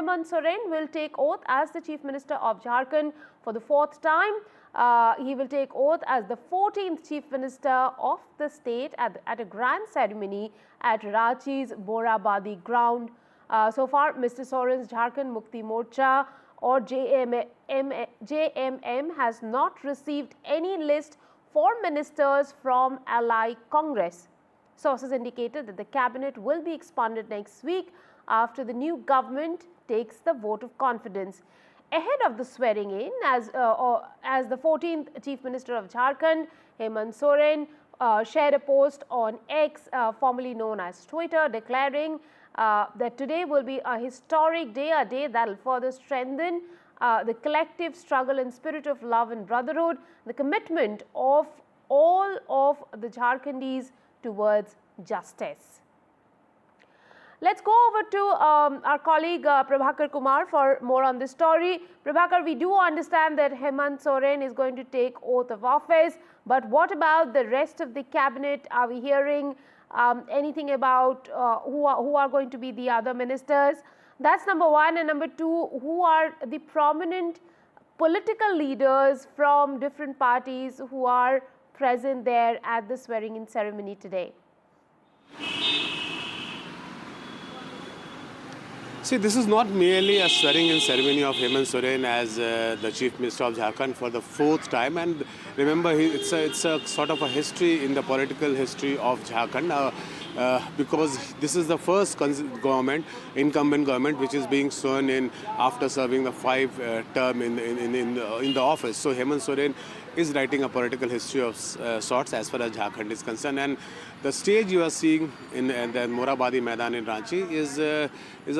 Hemant Soren will take oath as the Chief Minister of Jharkhand for the 4th time. He will take oath as the 14th Chief Minister of the state at a grand ceremony at Ranchi's Borabadi ground. So far, Mr. Soren's Jharkhand Mukti Morcha or JMM has not received any list for ministers from ally Congress. Sources indicated that the cabinet will be expanded next week after the new government takes the vote of confidence. Ahead of the swearing in, as the 14th Chief Minister of Jharkhand, Hemant Soren, shared a post on X, formerly known as Twitter, declaring that today will be a historic day, a day that will further strengthen the collective struggle and spirit of love and brotherhood, the commitment of all of the Jharkhandis towards justice. Let's go over to our colleague Prabhakar Kumar for more on this story. Prabhakar, we do understand that Hemant Soren is going to take oath of office, but what about the rest of the cabinet? Are we hearing anything about who are going to be the other ministers? That's number one. And number two, who are the prominent political leaders from different parties who are present there at the swearing-in ceremony today? See, this is not merely a swearing-in ceremony of Hemant Soren as the Chief Minister of Jharkhand for the 4th time. And remember, it's a sort of a history in the political history of Jharkhand because this is the first incumbent government which is being sworn in after serving the 5 term in the office. So Hemant Soren is writing a political history of sorts as far as Jharkhand is concerned. And the stage you are seeing in the Morabadi Maidan in Ranchi is a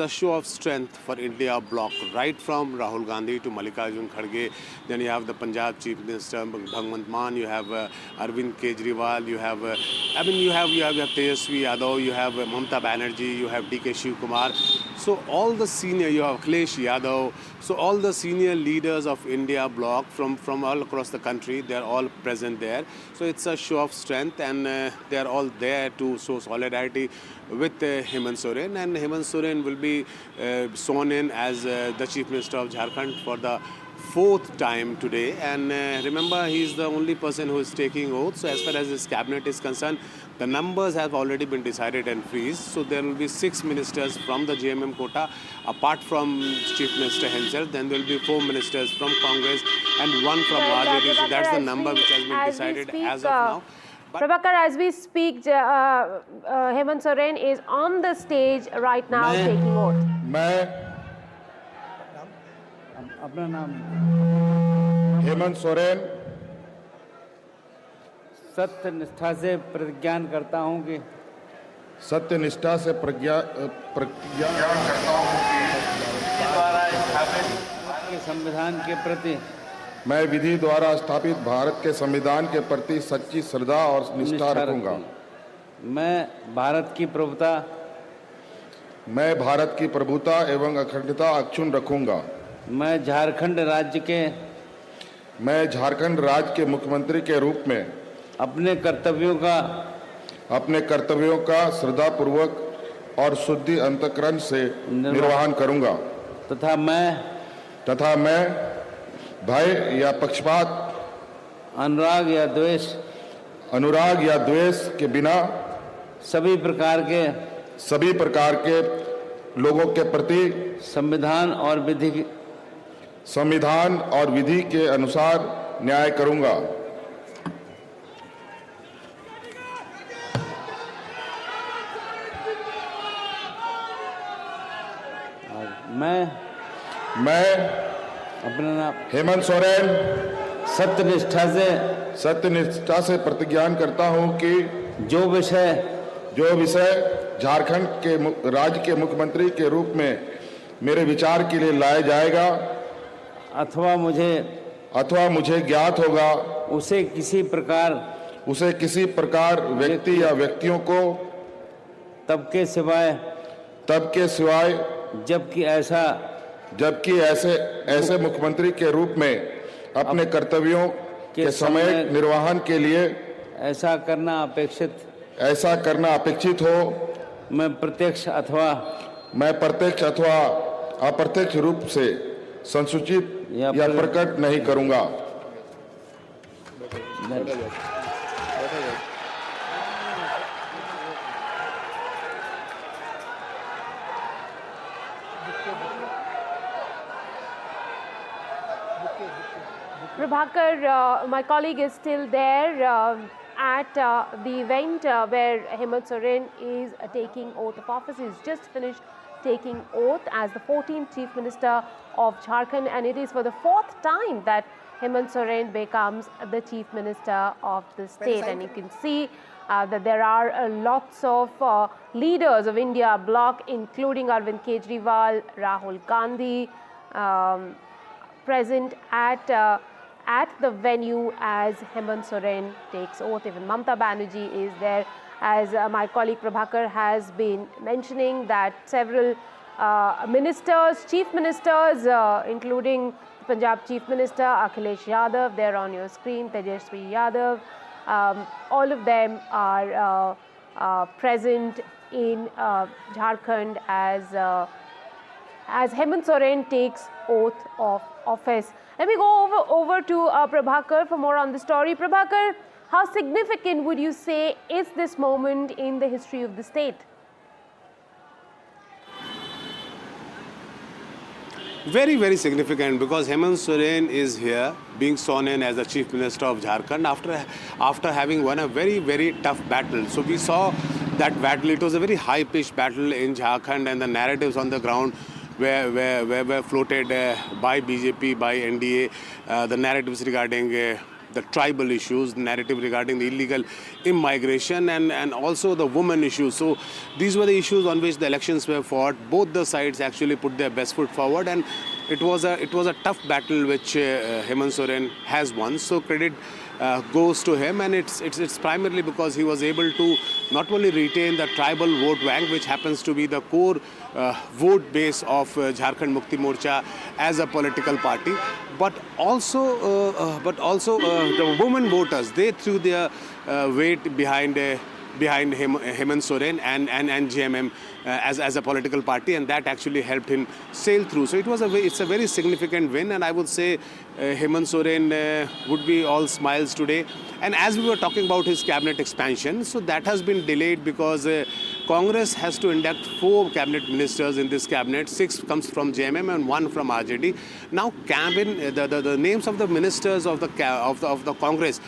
show of strength for India bloc, right from Rahul Gandhi to Mallikarjun Kharge. Then you have the Punjab Chief Minister Bhagwant Mann, you have Arvind Kejriwal, you have you have Tejasvi Yadav, you have Mamata Banerjee, you have DK Shiv Kumar. So all the senior, you have Akhilesh Yadav. So all the senior leaders of India bloc from all across the country, they are all present there. So it's a show of strength, and they are all there to show solidarity with Hemant Soren. And Hemant Soren will be sworn in as the Chief Minister of Jharkhand for the 4th time today. And remember, he is the only person who is taking oath. So as far as his cabinet is concerned, the numbers have already been decided and freezed. So there will be 6 ministers from the JMM quota, apart from Chief Minister himself. Then there will be 4 ministers from Congress and 1 from RJD. So that's the number which has been decided as of now. Prabhakar, as we speak, Hemant Soren is on the stage right now taking oath. अपना नाम हेमंत सोरेन सत्य निष्ठा से प्रतिज्ञान करता हूं कि सत्यनिष्ठा से प्रतिज्ञा करता हूं कि द्वारा स्थापित के संविधान के प्रति मैं विधि द्वारा स्थापित भारत के संविधान के प्रति सच्ची श्रद्धा और निष्ठा रखूंगा। मैं भारत की प्रभुता एवं अखंडता अक्षुण्ण रखूंगा। मैं झारखंड राज्य के मुख्यमंत्री के रूप में अपने कर्तव्यों का श्रद्धापूर्वक और शुद्धि अंतःकरण से निर्वहन करूंगा तथा मैं भय या पक्षपात अनुराग या द्वेष के बिना सभी प्रकार के लोगों के प्रति संविधान और विधि के अनुसार न्याय करूंगा। मैं अपना नाम हेमंत सोरेन सत्यनिष्ठा से प्रतिज्ञान करता हूं कि जो विषय झारखंड के राज्य के मुख्यमंत्री के रूप में मेरे विचार के लिए लाया जाएगा अथवा मुझे ज्ञात होगा उसे किसी प्रकार व्यक्ति या व्यक्तियों को तब के सिवाय जबकि ऐसे मुख्यमंत्री के रूप में अपने कर्तव्यों के समय निर्वहन के लिए ऐसा करना अपेक्षित हो मैं प्रत्यक्ष अथवा अप्रत्यक्ष रूप से संसूचित या प्रकट नहीं करूंगा। Prabhakar, my colleague is still there at the event where Hemant Soren is taking oath of office. He's just finished taking oath as the 14th Chief Minister of Jharkhand, and it is for the 4th time that Hemant Soren becomes the Chief Minister of the state. And you can see that there are lots of leaders of India bloc, including Arvind Kejriwal, Rahul Gandhi, present at the venue as Hemant Soren takes oath. Even Mamata Banerjee is there, as my colleague Prabhakar has been mentioning that several ministers, chief ministers, including Punjab Chief Minister Akhilesh Yadav, there on your screen, Tejaswi Yadav, all of them are present in Jharkhand as Hemant Soren takes oath of office. Let me go over to Prabhakar for more on the story. Prabhakar, how significant would you say is this moment in the history of the state? Very, very significant, because Hemant Soren is here being sworn in as the Chief Minister of Jharkhand after having won a very, very tough battle. So we saw that battle. It was a very high-pitched battle in Jharkhand, and the narratives on the ground were floated by BJP, by NDA, the narratives regarding the tribal issues, the narrative regarding the illegal immigration, and also the women issues. So these were the issues on which the elections were fought. Both the sides actually put their best foot forward, and it was a tough battle which Hemant Soren has won. So credit goes to him, and it's primarily because he was able to not only retain the tribal vote bank, which happens to be the core vote base of Jharkhand Mukti Morcha as a political party, but also the women voters, they threw their weight behind Hemant Soren and JMM as a political party, and that actually helped him sail through. So it's a very significant win, and I would say Hemant Soren would be all smiles today. And as we were talking about his cabinet expansion, so that has been delayed because Congress has to induct 4 cabinet ministers in this cabinet. 6 comes from JMM and 1 from RJD. Now, the names of the ministers of the Congress,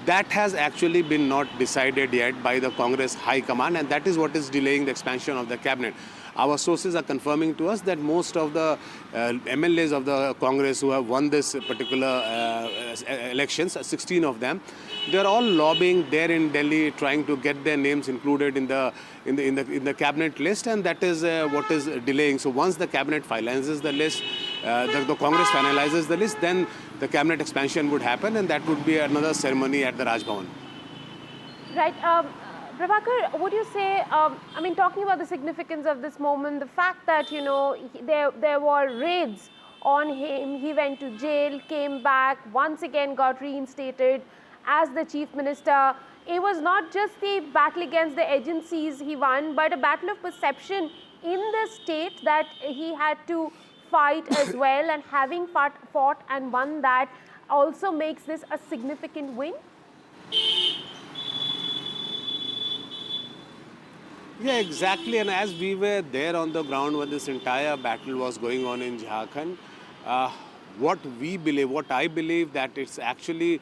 that has actually been not decided yet by the Congress High Command, and that is what is delaying the expansion of the cabinet. Our sources are confirming to us that most of the MLAs of the Congress who have won this particular elections, 16 of them, they are all lobbying there in Delhi, trying to get their names included in the cabinet list, and that is what is delaying. So once the cabinet finalizes the list, the Congress finalizes the list, then the cabinet expansion would happen, and that would be another ceremony at the Raj Bhavan. Right. Prabhakar, would you say, I mean, talking about the significance of this moment, the fact that, you know, there were raids on him, he went to jail, came back, once again got reinstated as the Chief Minister. It was not just the battle against the agencies he won, but a battle of perception in the state that he had to fight as well, and having fought and won that also makes this a significant win? Yeah, exactly. And as we were there on the ground when this entire battle was going on in Jharkhand, what I believe that it's actually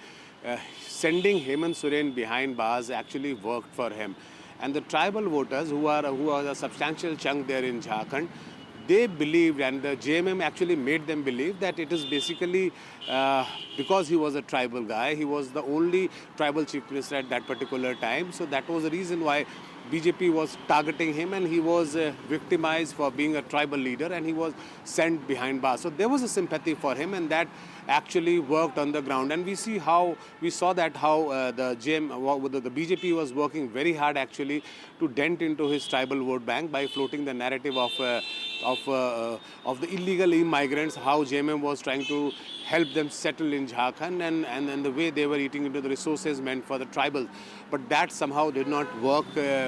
sending Hemant Soren behind bars actually worked for him. And the tribal voters who are a substantial chunk there in Jharkhand, they believed, and the JMM actually made them believe, that it is basically because he was a tribal guy, he was the only tribal chief minister at that particular time. So that was the reason why BJP was targeting him, and he was victimized for being a tribal leader, and he was sent behind bars. So there was a sympathy for him, and that actually worked on the ground. And we saw that how the BJP was working very hard actually to dent into his tribal vote bank by floating the narrative of the illegal immigrants, how JMM was trying to help them settle in Jharkhand, and the way they were eating into the resources meant for the tribals. But that somehow did not work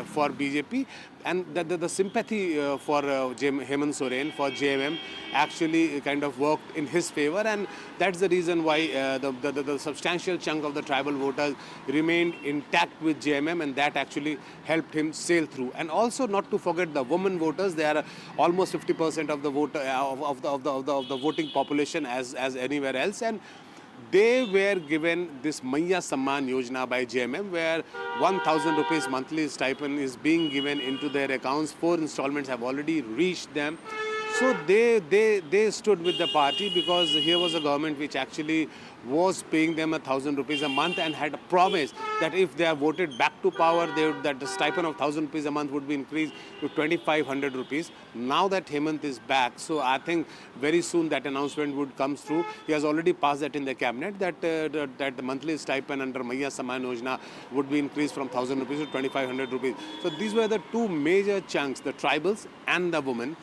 for BJP. and the sympathy for Hemant Soren, for JMM, actually kind of worked in his favor, and that's the reason why the substantial chunk of the tribal voters remained intact with JMM, and that actually helped him sail through. And also not to forget the women voters. They are almost 50% of the voter of the voting population as anywhere else, and they were given this Maiya Samman Yojana by JMM, where 1,000 rupees monthly stipend is being given into their accounts. 4 installments have already reached them. So they stood with the party, because here was a government which actually was paying them 1,000 rupees a month and had promised that if they are voted back to power, that the stipend of 1,000 rupees a month would be increased to 2,500 rupees. Now that Hemant is back, so I think very soon that announcement would come through. He has already passed that in the cabinet, that the monthly stipend under Maiya Samman Yojana would be increased from 1,000 rupees to 2,500 rupees. So these were the two major chunks, the tribals and the women,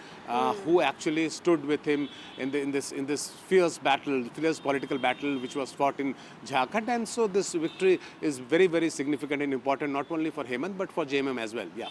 who actually stood with him in this fierce political battle which was fought in Jharkhand. And so this victory is very, very significant and important, not only for Hemant but for JMM as well. Yeah.